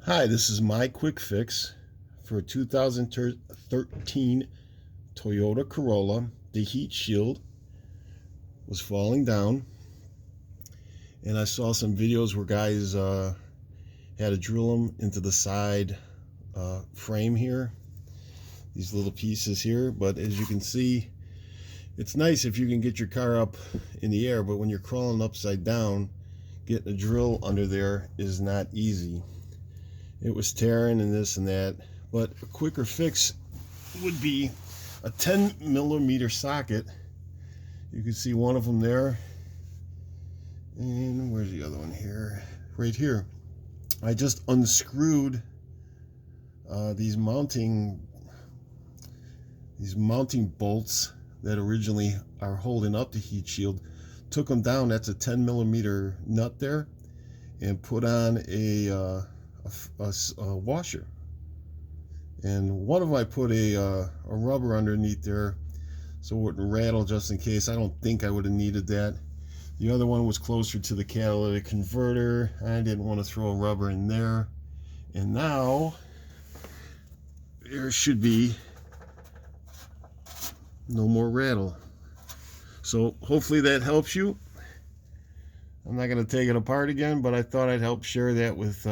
Hi, this is my quick fix for a 2013 Toyota Corolla. The heat shield was falling down, and I saw some videos where guys had to drill them into the side frame here, these little pieces here. But as you can see, it's nice if you can get your car up in the air, but when you're crawling upside down, getting a drill under there is not easy. It was tearing and this and that, but a quicker fix would be a 10mm socket. You can see one of them there, and where's the other one here? Right here. I just unscrewed these mounting bolts that originally are holding up the heat shield. Took them down. That's a 10mm nut there, and put on a washer, and one of them I put a rubber underneath there so it wouldn't rattle, just in case. I don't think I would have needed that. The other one was closer to the catalytic converter. I didn't want to throw a rubber in there, and now there should be no more rattle. So hopefully that helps you. I'm not going to take it apart again, but I thought I'd help share that with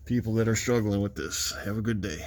people that are struggling with this. Have a good day.